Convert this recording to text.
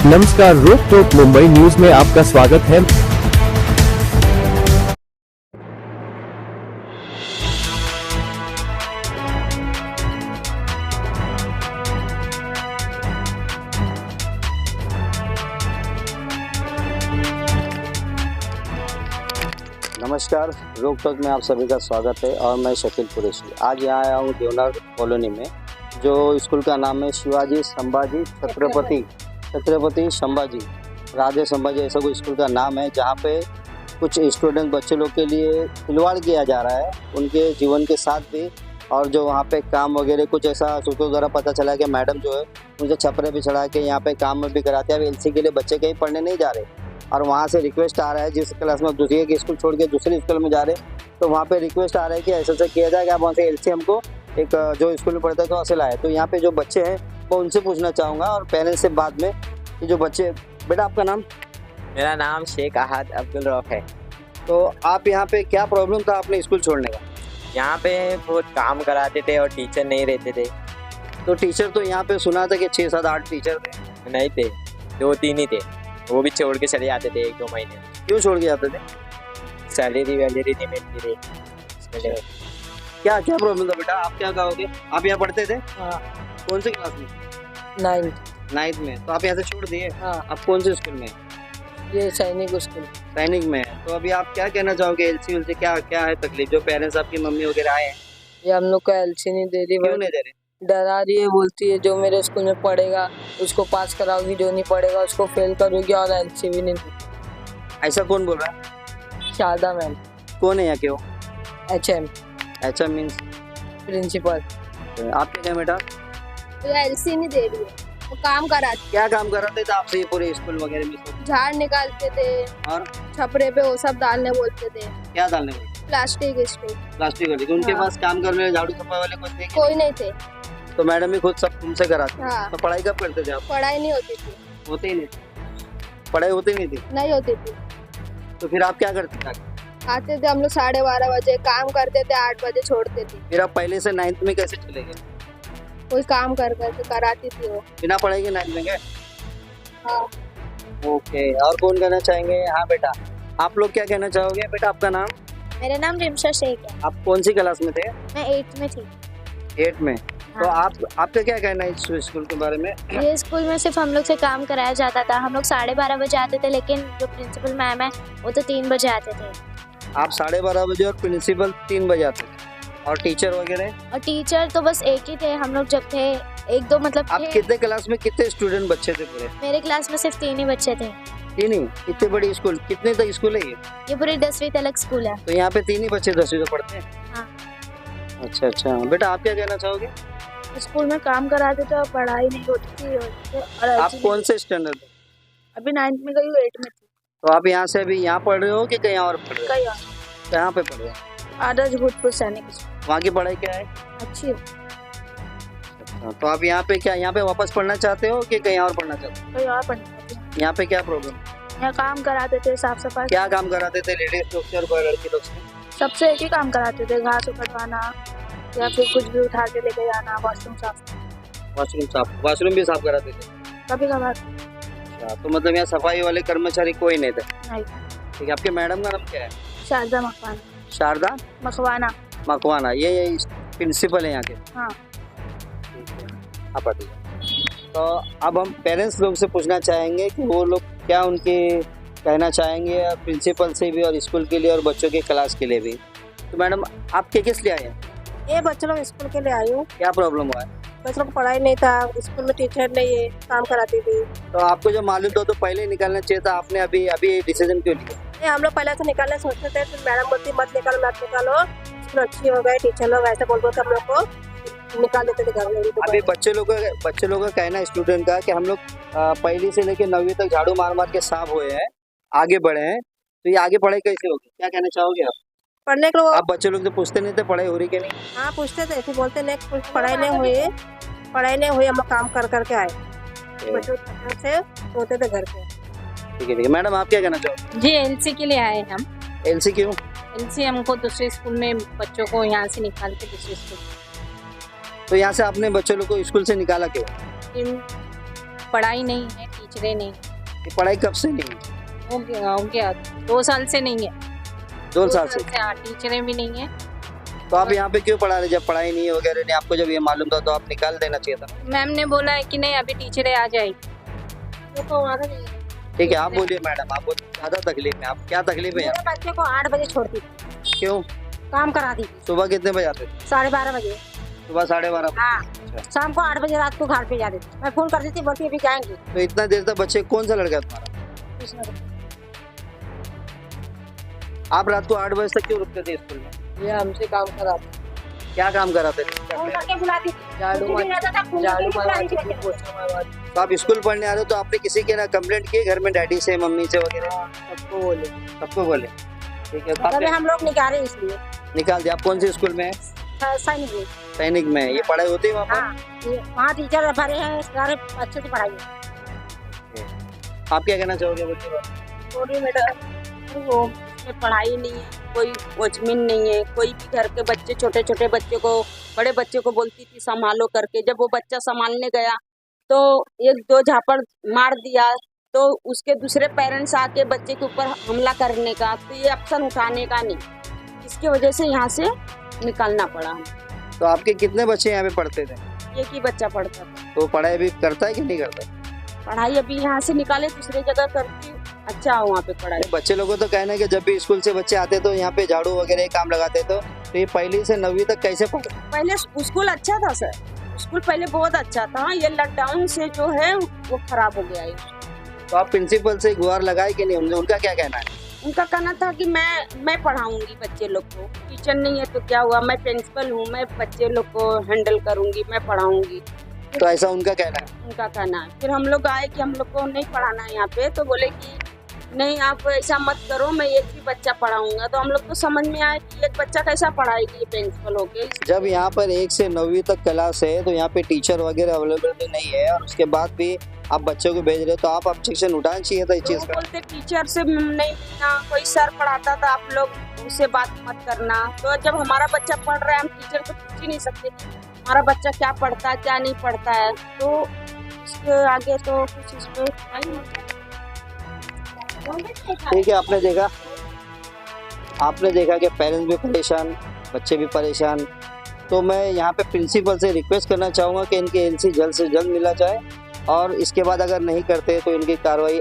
नमस्कार, रोक टोक मुंबई न्यूज में आपका स्वागत है। नमस्कार, रोक टोक में आप सभी का स्वागत है और मैं शकील कुरैशी। आज यहाँ आया हूँ देवनार कॉलोनी में, जो स्कूल का नाम है शिवाजी संभाजी छत्रपति संभाजी राधे संभाजी, ऐसा कोई स्कूल का नाम है, जहाँ पे कुछ स्टूडेंट बच्चे लोग के लिए खिलवाड़ किया जा रहा है उनके जीवन के साथ भी। और जो वहाँ पे काम वगैरह कुछ ऐसा सूत्रों द्वारा पता चला कि मैडम जो है उनके छपरे पे चढ़ा के यहाँ पे काम में भी कराते हैं। अब एलसी के लिए बच्चे कहीं पढ़ने नहीं जा रहे और वहाँ से रिक्वेस्ट आ रहा है, जिस क्लास में दूसरी एक स्कूल छोड़ के दूसरी स्कूल में जा रहे तो वहाँ पे रिक्वेस्ट आ रहा है कि ऐसा किया जाए कि आप वहाँ से एलसी हमको एक जो स्कूल में पढ़ता है तो वहाँ से लाए। तो यहाँ पे जो बच्चे हैं वो उनसे पूछना चाहूँगा और पेरेंट्स से बाद में कि जो बच्चे। बेटा आपका नाम? मेरा नाम शेख अहद अब्दुल रऊफ है। तो आप यहाँ पे क्या प्रॉब्लम था अपने स्कूल छोड़ने का? यहाँ पे बहुत काम कराते थे और टीचर नहीं रहते थे। तो टीचर तो यहाँ पे सुना था कि 6, 7, 8 टीचर थे। नहीं थे, 2-3 ही थे, वो भी छोड़ के चले जाते थे 1-2 महीने। क्यों छोड़ के जाते थे? सैलरी वैलरी नहीं मिलती थी। क्या प्रॉब्लम था बेटा, आप क्या कहोगे? आप यहाँ पढ़ते थे? हाँ, कौन से क्लास में? 9th में। तो आप यहाँ से छोड़ दिए? हाँ, आप कौन से स्कूल में? ये सैनिक स्कूल। सैनिक में। तो अभी आप क्या कहना चाहोगे? एलसी उलसी क्या है तकलीफ? जो पेरेंट्स आपकी मम्मी वगैरह आए हैं, ये हम लोग का एलसी नहीं दे रही, क्यों नहीं दे रहे? डरा रही है, बोलती है जो मेरे स्कूल में पढ़ेगा उसको पास कराओगी, जो नहीं पढ़ेगा उसको फेल करोगी और एलसी भी नहीं दूंगी। ऐसा कौन बोल रहा है? शारदा मैम, कौन है यहाँ के? वो HM अच्छा मीन्स प्रिंसिपल। आप क्या बेटा? तो एलसी नहीं दे रही है, वो काम कराती। क्या काम कराते थे आपसे ये पूरे स्कूल वगैरह में? सब झाड़ निकालते थे और छपरे पे वो सब डालने बोलते थे, क्या डालने वाले? Plastic stick. प्लास्टिक वाली। तो उनके हाँ। पास काम करने वाले झाड़ू छपा वाले कोई थे? कोई नहीं थे। तो मैडम ही खुद सब तुमसे कराते? हाँ। तो पढ़ाई कब करते थे आप? पढ़ाई नहीं होती थी। होते ही नहीं? पढ़ाई होती नहीं थी? नहीं होती थी। तो फिर आप क्या करते थे? आते थे हम लोग 12:30 बजे, काम करते थे, 8 बजे छोड़ते थे। फिर आप पहले से 9th में कैसे चले गए? कोई काम कर कराती थी वो। बिना पढ़ाई के 9th में गए? हाँ। ओके, और कौन कहना चाहेंगे? हाँ बेटा, आप लोग क्या कहना चाहोगे? बेटा आपका नाम? मेरा नाम रिमशा शेख है। आप कौन सी क्लास में थे? मैं 8th में थी। 8th में। तो आपका क्या कहना है इस स्कूल के बारे में? ये स्कूल में सिर्फ हम लोग से काम कराया जाता था। हम लोग 12:30 बजे आते थे, लेकिन जो प्रिंसिपल मैम है वो तो 3 बजे आते थे। आप 12:30 बजे और प्रिंसिपल 3 बजे आते थे, और टीचर वगैरह? और टीचर तो बस एक ही थे। हम लोग जब थे 1-2 मतलब आप थे। कितने क्लास में कितने स्टूडेंट बच्चे थे पूरे? मेरे क्लास में सिर्फ 3 ही बच्चे थे। 3 ही? इतने बड़ी स्कूल? कितने तक स्कूल है ये? ये पूरी 10वीं तक स्कूल है। तो यहाँ पे 3 ही बच्चे 10वीं तक पढ़ते हैं? हाँ। अच्छा, बेटा आप क्या कहना चाहोगे? स्कूल में काम कराते थे और पढ़ाई नहीं होती थी। और आप कौन से स्टैंडर्ड में? अभी 9th में गई, 8 में थी। तो आप यहाँ से अभी यहाँ पढ़ रहे हो कि कहीं और पढ़ रहे हो? कहीं और। कहाँ पे पढ़ रहे हो? आदर्श भूतपुर सैनिक स्कूल। वहाँ की पढ़ाई क्या है? अच्छी है। अच्छा, तो आप यहाँ पे क्या यहाँ पे वापस पढ़ना चाहते हो कि कहीं और पढ़ना चाहते हो? कहीं और पढ़ती थी। यहाँ पे क्या प्रॉब्लम? यहाँ काम कराते थे, साफ सफाई। क्या काम कराते थे लेडीज लोग से और लड़की लोग से? सबसे एक ही काम कराते थे, घास उकटवाना या फिर कुछ भी उठा के लेके जाना, वॉशरूम साफ। वॉशरूम भी साफ कराते थे? कभी कभार। अच्छा, तो मतलब यहाँ सफाई वाले कर्मचारी कोई नहीं थे? नहीं। ठीक है, आपके मैडम का नाम क्या है? शारदा मखवाना। शारदा मखवाना। मकवाना। ये प्रिंसिपल है यहाँ के? हाँ। ठीक है, आप आइए। तो अब हम पेरेंट्स लोग से पूछना चाहेंगे कि वो लोग क्या उनके कहना चाहेंगे प्रिंसिपल से भी और स्कूल के लिए और बच्चों के क्लास के लिए भी। तो मैडम आप किस लिए आए हैं? ये बच्चों लोग स्कूल के लिए आई हूँ। क्या प्रॉब्लम हुआ है? बच्चों को पढ़ाई नहीं था, स्कूल में टीचर नहीं है, काम कराती थी। तो आपको जब मालूम था तो पहले ही निकालना चाहिए था, आपने अभी डिसीजन क्यों लिया? नहीं, हम लोग पहले से निकालने सोचते थे, फिर मैडम बोलती मत निकालो, स्कूल अच्छी हो गए, टीचर लोग ऐसे बोल हम लोग को निकाल देते थे घर में। अभी बच्चे लोग का कहना है स्टूडेंट का कि हम लोग पहली से लेकर 9वीं तक झाड़ू मार के साफ हुए हैं, आगे बढ़े हैं, तो ये आगे पढ़ाई कैसे होगी? क्या कहना चाहोगे आप? पढ़ने के लोग आप बच्चे लोग तो पूछते नहीं थे पढ़ाई हो रही कि नहीं? हाँ पूछते थे, फिर बोलते नहीं कुछ पढ़ाई नहीं हुई, हम लोग काम कर आए। बच्चों से होते थे घर पे। ठीक है, मैडम आप क्या कहना चाहोगे? जी एलसी के लिए आए हम। एलसी क्यों? एलसी हमको दूसरे स्कूल में बच्चों को यहाँ से निकाल के दूसरे स्कूल। तो यहाँ से आपने बच्चों लोग को स्कूल से निकाला क्यों? पढ़ाई नहीं है, टीचर टीचरें नहीं। ये पढ़ाई कब से नहीं है? हो गया 2 साल से नहीं है। 2 साल से। हाँ, टीचरें भी नहीं है। तो आप यहाँ पे क्यों पढ़ा रहे? जब पढ़ाई नहीं है वगैरह नहीं, आपको जब ये मालूम था तो आप निकाल देना चाहिए था। मैम ने बोला है कि नहीं अभी टीचरें आ जाएगी। ठीक है, आप बोलिए मैडम, आप बोलिए। ज्यादा तकलीफ है, आप क्या तकलीफ है? मेरे बच्चे को 8 बजे छोड़ती थी, क्यों? काम करा दी सुबह कितने बजे आते थे? 12:30 बजे। सुबह 12:30। हाँ, शाम को 8 बजे रात को घर पे जाते थे। मैं फोन करती थी, बोलती अभी जाएंगे। तो इतना देर तक बच्चे, कौन सा लड़का है तुम्हारा? आप रात को 8 बजे तक क्यों रुकते थे स्कूल में? ये हमसे काम कराते, क्या काम कराते थे? फोन करके बुलाती थी, झाड़ू कुछ भी रहता था, फोन झाड़ू करके बुलाती मरवाती थी थी, बच्चे को। पोछा मरवाती तो आप स्कूल पढ़ने आ रहे हो तो आपने किसी के ना कंप्लेंट की घर में, डैडी से, मम्मी से वगैरह? थी, सबको बोले। सबको बोले? ठीक है, तो तभी आपने हम लोग निकाले इसलिए। निकाल दिया। आप कौन से स्कूल में है? सैनिक में। सैनिक में। ये पढ़ाई होती है वहाँ पर? हाँ, वहाँ टीचर भरे हैं, सारे अच्छे से पढ़ाई है। आप क्या कहना चाहोगे बच्चे को? सॉरी मैडम, वो उसमें पढ़ाई नहीं है, कोई वॉचमैन नहीं है, कोई भी घर के बच्चे, छोटे छोटे बच्चे को, बड़े बच्चे को बोलती थी संभालो करके। जब वो बच्चा संभालने गया तो 1-2 झापड़ मार दिया, तो उसके दूसरे पेरेंट्स आके बच्चे के ऊपर हमला करने का, तो ये एक्शन उठाने का नहीं, इसकी वजह से यहाँ से निकालना पड़ा हमें। तो आपके कितने बच्चे यहाँ पे पढ़ते थे? एक ही बच्चा पढ़ता था। तो पढ़ाई अभी करता है कि नहीं करता? पढ़ाई अभी यहाँ से निकाले, दूसरी जगह करती, अच्छा हो वहाँ पे पढ़ाई। बच्चे लोगों तो कहना है कि जब भी स्कूल से बच्चे आते तो यहाँ पे झाड़ू वगैरह काम लगाते, तो ये 1 से 9वीं तक कैसे पढ़े? पहले स्कूल अच्छा था सर, स्कूल पहले बहुत अच्छा था, ये लॉकडाउन से जो है वो खराब हो गया है। तो आप प्रिंसिपल से गुहार लगाए कि नहीं? उनका क्या कहना है? उनका कहना था कि मैं पढ़ाऊंगी बच्चे लोग को, टीचर नहीं है तो क्या हुआ, मैं प्रिंसिपल हूँ, मैं बच्चे लोग को हैंडल करूंगी, मैं पढ़ाऊंगी। तो ऐसा उनका कहना है? उनका कहना है। फिर हम लोग आए कि हम लोग को नहीं पढ़ाना है यहाँ पे, तो बोले कि नहीं आप ऐसा मत करो, मैं एक भी बच्चा पढ़ाऊंगा। तो हम लोग को समझ में आया कि एक बच्चा कैसा पढ़ाएगी ये प्रिंसिपल होके। जब यहाँ पर 1 से 9वीं तक क्लास है तो यहाँ पे टीचर वगैरह अवेलेबल नहीं है, और उसके बाद भी आप बच्चों को भेज रहे हो, तो आप ऑब्जेक्शन उठाना चाहिए था इस चीज वो का। बोलते टीचर से नहीं ना, कोई सर पढ़ाता था, आप लोग उससे बात मत करना। तो जब हमारा बच्चा पढ़ रहा है, हम टीचर को पूछ ही नहीं सकते कि हमारा बच्चा क्या पढ़ता है क्या नहीं पढ़ता है। तो इसके आगे तो कुछ इस पे ठीक है, आपने देखा कि पेरेंट्स भी परेशान, बच्चे भी परेशान। तो मैं यहाँ पे प्रिंसिपल से रिक्वेस्ट करना चाहूँगा कि इनकी एलसी जल्द से जल्द मिला जाए, और इसके बाद अगर नहीं करते तो इनकी कार्रवाई